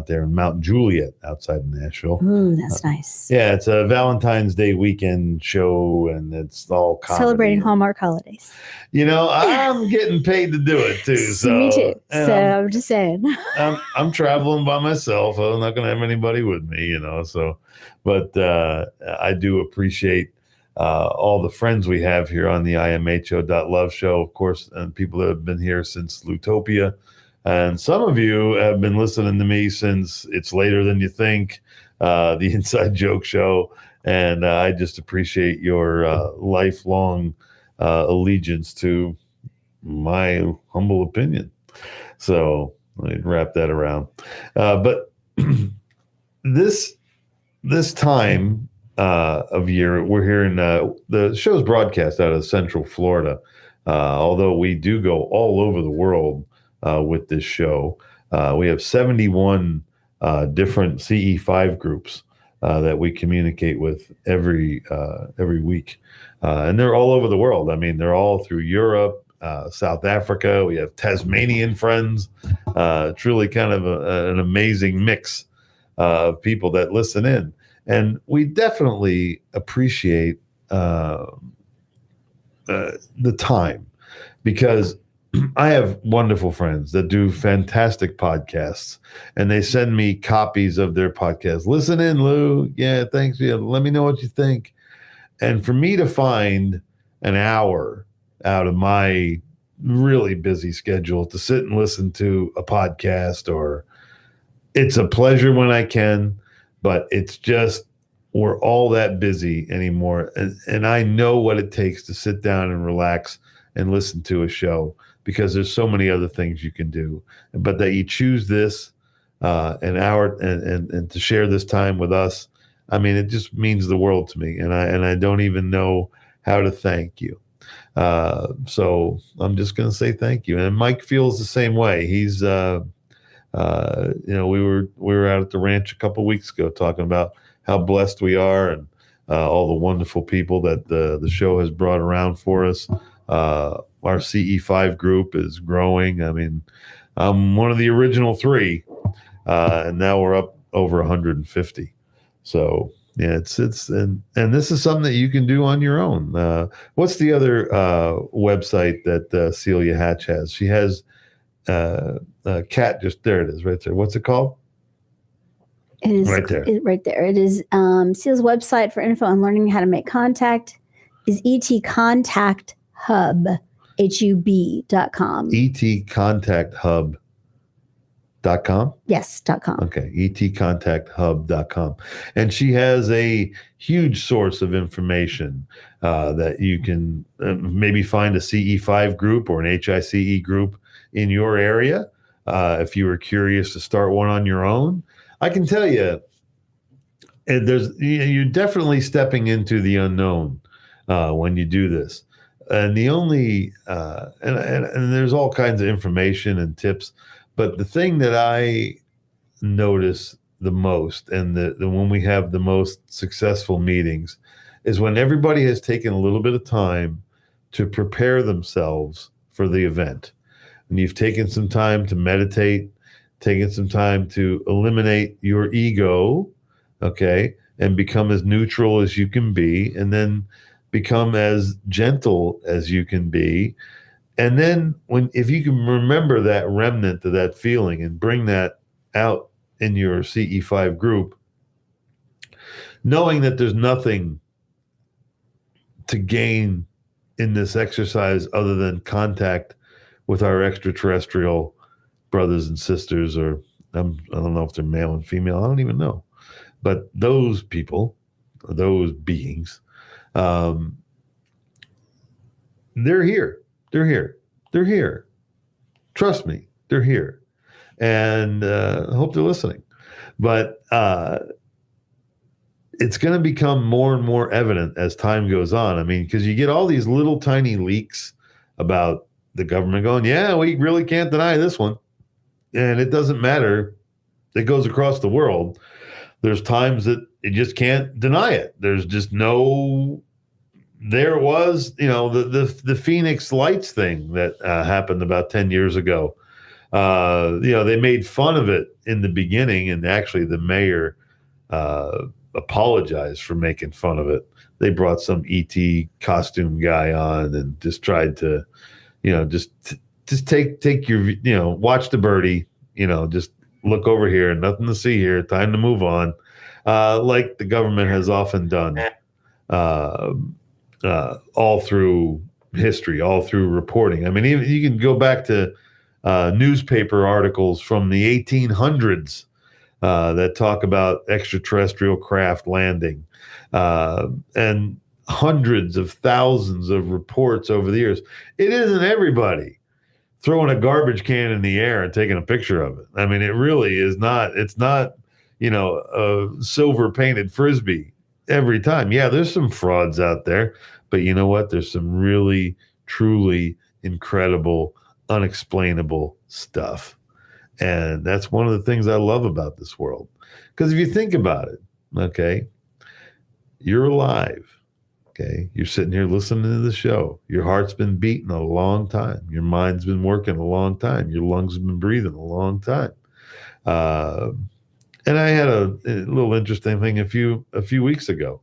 there in Mount Juliet, outside of Nashville. Ooh, that's nice. Yeah, it's a Valentine's Day weekend show, and it's all comedy. Celebrating Hallmark holidays. I'm getting paid to do it too. So me too. So I'm just saying. I'm traveling by myself. I'm not going to have anybody with me, but I do appreciate all the friends we have here on the imho.love show, of course, and people that have been here since Lootopia. And some of you have been listening to me since It's Later Than You Think, the Inside Joke Show. And I just appreciate your lifelong allegiance to my humble opinion. So I'd wrap that around. But this time of year, we're hearing the show's broadcast out of Central Florida, although we do go all over the world with this show. We have 71 different CE5 groups that we communicate with every week. And they're all over the world. I mean, they're all through Europe, South Africa. We have Tasmanian friends. It's really kind of an amazing mix of people that listen in. And we definitely appreciate the time, because I have wonderful friends that do fantastic podcasts, and they send me copies of their podcast. Listen in, Lou. Yeah, thanks. Yeah, let me know what you think. And for me to find an hour out of my really busy schedule to sit and listen to a podcast, or it's a pleasure when I can, but it's just we're all that busy anymore. And I know what it takes to sit down and relax and listen to a show, because there's so many other things you can do. But that you choose this an hour and to share this time with us, I mean, it just means the world to me. And I don't even know how to thank you. So I'm just going to say thank you. And Mike feels the same way. He's, we were out at the ranch a couple weeks ago talking about how blessed we are and all the wonderful people that the show has brought around for us. Our CE5 group is growing. I mean, I'm one of the original 3, and now we're up over 150. So yeah, it's and this is something that you can do on your own. What's the other website that Celia Hatch has? She has Cat. Just there it is, right there. What's it called? It is right there. Right there. It is Ceil's website for info on learning how to make contact is ET Contact Hub, HUB.com. ETContacthub.com? Yes, .com. Okay, ETContacthub.com. And she has a huge source of information that you can maybe find a CE5 group or an HICE group in your area. If you were curious to start one on your own, I can tell you, you're definitely stepping into the unknown when you do this. And the only and there's all kinds of information and tips, but the thing that I notice the most, and the when we have the most successful meetings, is when everybody has taken a little bit of time to prepare themselves for the event. And you've taken some time to meditate, taken some time to eliminate your ego, okay, and become as neutral as you can be, and then become as gentle as you can be. And then if you can remember that remnant of that feeling and bring that out in your CE5 group, knowing that there's nothing to gain in this exercise other than contact with our extraterrestrial brothers and sisters, or I don't know if they're male and female, I don't even know. But those people, those beings, they're here. They're here. They're here. Trust me, they're here. And I hope they're listening. But it's going to become more and more evident as time goes on. I mean, because you get all these little tiny leaks about the government going, yeah, we really can't deny this one. And it doesn't matter. It goes across the world. There's times that you just can't deny it. There's just no... There was, the Phoenix Lights thing that happened about 10 years ago. They made fun of it in the beginning, and actually the mayor apologized for making fun of it. They brought some ET costume guy on and just tried to, just take your, watch the birdie, just look over here, nothing to see here, time to move on, like the government has often done. All through history, all through reporting. I mean, even you can go back to newspaper articles from the 1800s that talk about extraterrestrial craft landing, and hundreds of thousands of reports over the years. It isn't everybody throwing a garbage can in the air and taking a picture of it. I mean, it really is not. It's not, a silver painted Frisbee every time. Yeah, there's some frauds out there, but you know what? There's some really, truly incredible, unexplainable stuff. And that's one of the things I love about this world. Because if you think about it, okay, you're alive. Okay, you're sitting here listening to the show. Your heart's been beating a long time. Your mind's been working a long time. Your lungs have been breathing a long time. And I had a little interesting thing a few weeks ago.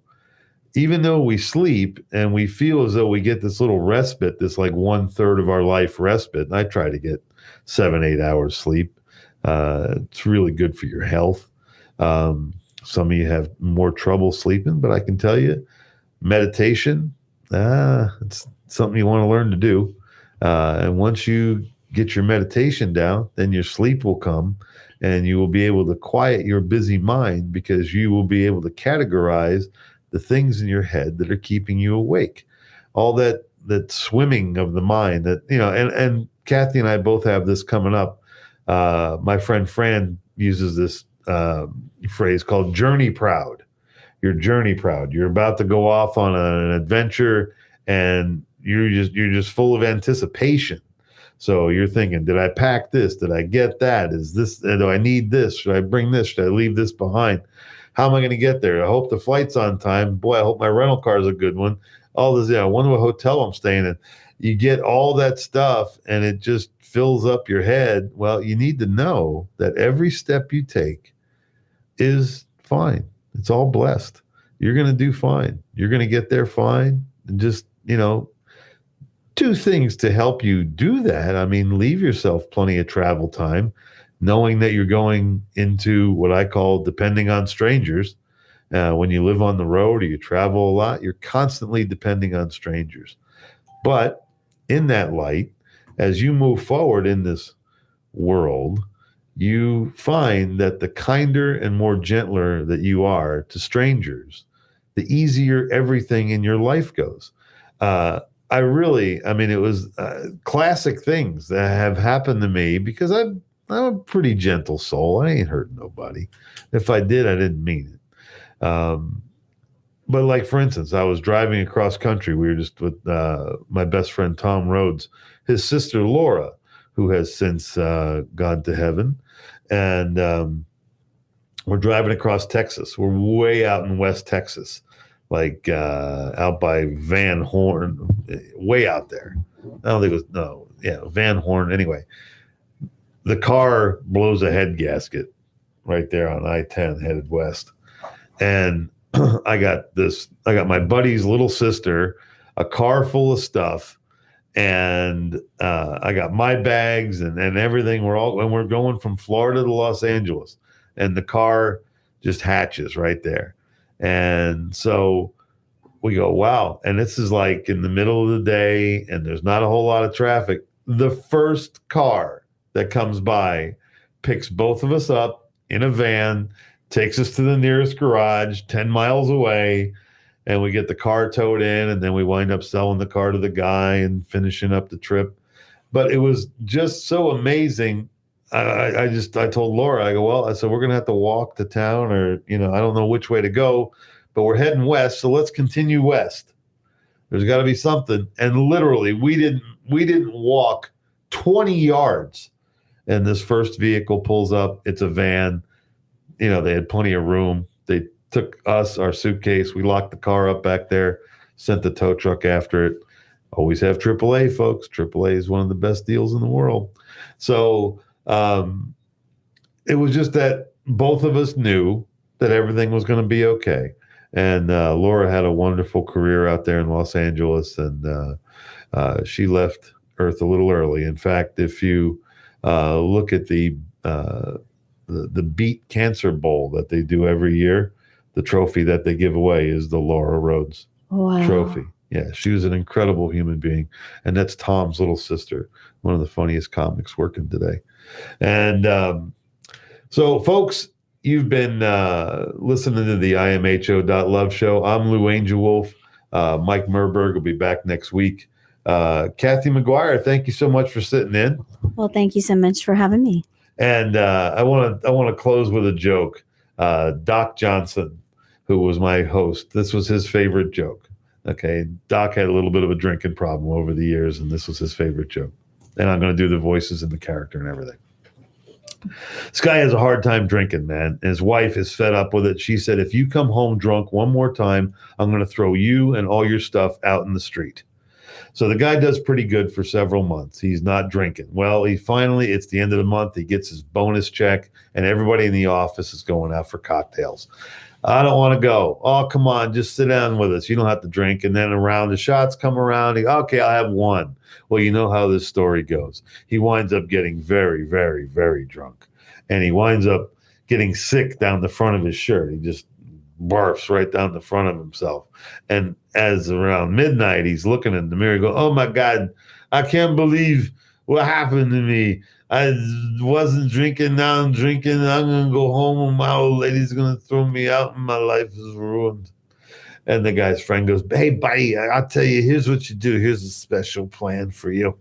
Even though we sleep and we feel as though we get this little respite, this like 1/3 of our life respite, and I try to get 7-8 hours sleep. It's really good for your health. Some of you have more trouble sleeping, but I can tell you, meditation, it's something you want to learn to do. And once you get your meditation down, then your sleep will come. and you will be able to quiet your busy mind because you will be able to categorize the things in your head that are keeping you awake. All that swimming of the mind that, and Kathy and I both have this coming up. My friend Fran uses this phrase called journey proud. You're journey proud. You're about to go off on an adventure and you're just full of anticipation. So you're thinking, did I pack this? Did I get that? Do I need this? Should I bring this? Should I leave this behind? How am I going to get there? I hope the flight's on time. Boy, I hope my rental car is a good one. All this, I wonder what hotel I'm staying in. You get all that stuff and it just fills up your head. Well, you need to know that every step you take is fine. It's all blessed. You're going to do fine. You're going to get there fine. And just, do things to help you do that. I mean, leave yourself plenty of travel time, knowing that you're going into what I call depending on strangers. When you live on the road or you travel a lot, you're constantly depending on strangers. But in that light, as you move forward in this world, you find that the kinder and more gentler that you are to strangers, the easier everything in your life goes. It was classic things that have happened to me because I'm a pretty gentle soul. I ain't hurting nobody. If I did, I didn't mean it. But like, for instance, I was driving across country. We were just with my best friend, Tom Rhodes, his sister, Laura, who has since gone to heaven. And we're driving across Texas. We're way out in West Texas, like out by Van Horn, way out there. I don't think it was, Van Horn. Anyway, the car blows a head gasket right there on I-10 headed west. And I got my buddy's little sister, a car full of stuff, and I got my bags and everything. We're going from Florida to Los Angeles, and the car just hatches right there. And so we go, wow. And this is like in the middle of the day, and there's not a whole lot of traffic. The first car that comes by picks both of us up in a van, takes us to the nearest garage 10 miles away, and we get the car towed in, and then we wind up selling the car to the guy and finishing up the trip. But it was just so amazing. I told Laura, I said, we're going to have to walk to town, or, I don't know which way to go, but we're heading west. So let's continue west. There's got to be something. And literally we didn't walk 20 yards. And this first vehicle pulls up. It's a van. They had plenty of room. They took us, our suitcase. We locked the car up back there, sent the tow truck after it. Always have AAA, folks. AAA is one of the best deals in the world. So it was just that both of us knew that everything was going to be okay. And Laura had a wonderful career out there in Los Angeles, and she left Earth a little early. In fact, if you look at the Beat Cancer Bowl that they do every year, the trophy that they give away is the Laura Rhodes trophy. Yeah, she was an incredible human being. And that's Tom's little sister, one of the funniest comics working today. And so, folks, you've been listening to the imho.love show. I'm Lou Angel Wolf. Mike Merberg will be back next week. Kathy McGuire, thank you so much for sitting in. Well, thank you so much for having me. And I want to close with a joke. Doc Johnson, who was my host, this was his favorite joke. Okay, Doc had a little bit of a drinking problem over the years, and this was his favorite joke. And I'm going to do the voices and the character and everything. This guy has a hard time drinking, man. And his wife is fed up with it. She said, if you come home drunk one more time, I'm going to throw you and all your stuff out in the street. So the guy does pretty good for several months. He's not drinking. Well, it's the end of the month. He gets his bonus check, and everybody in the office is going out for cocktails. I don't want to go. Oh, come on, just sit down with us. You don't have to drink. And then around the shots come around. Okay, I'll have one. Well, you know how this story goes. He winds up getting very, very, very drunk. And he winds up getting sick down the front of his shirt. He just barfs right down the front of himself. And as around midnight, he's looking in the mirror, go, oh my God, I can't believe What happened to me? I wasn't drinking, now I'm drinking. I'm going to go home and my old lady's going to throw me out and my life is ruined. And the guy's friend goes, hey, buddy, I'll tell you, here's what you do. Here's a special plan for you.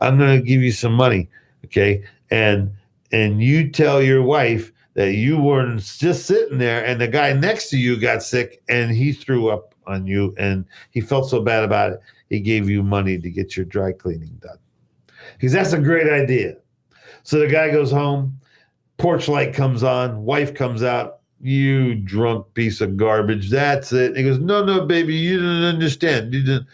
I'm going to give you some money, okay? And you tell your wife that you weren't just sitting there and the guy next to you got sick and he threw up on you and he felt so bad about it, he gave you money to get your dry cleaning done. Because that's a great idea. So the guy goes home, porch light comes on, wife comes out, you drunk piece of garbage, that's it. And he goes, no, baby, you didn't understand. You didn't.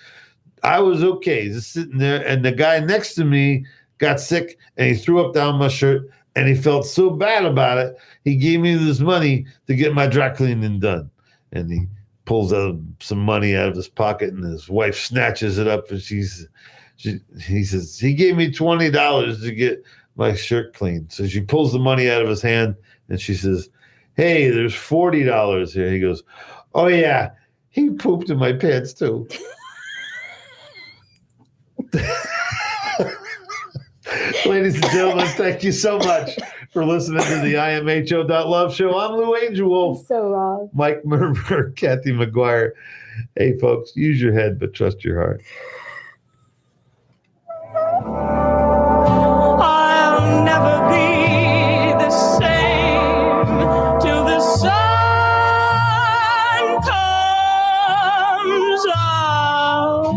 I was okay, just sitting there, and the guy next to me got sick, and he threw up down my shirt, and he felt so bad about it, he gave me this money to get my dry cleaning done. And he pulls out some money out of his pocket, and his wife snatches it up, and he says, he gave me $20 to get my shirt cleaned. So she pulls the money out of his hand, and she says, hey, there's $40 here. He goes, oh, yeah, he pooped in my pants, too. Ladies and gentlemen, thank you so much for listening to the imho.love show. I'm Lou Angel Wolf. So wrong. Mike Merber, Kathy McGuire. Hey, folks, use your head, but trust your heart. I'll never be the same till the sun comes out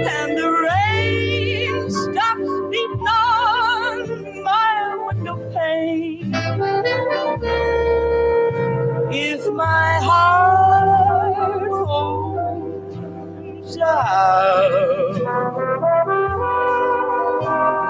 and the rain stops beating on my window pane. If my heart holds out,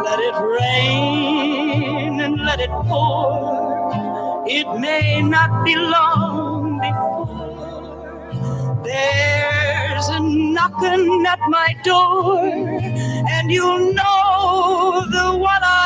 let it rain and let it pour. It may not be long before there's a knocking at my door, and you'll know the one I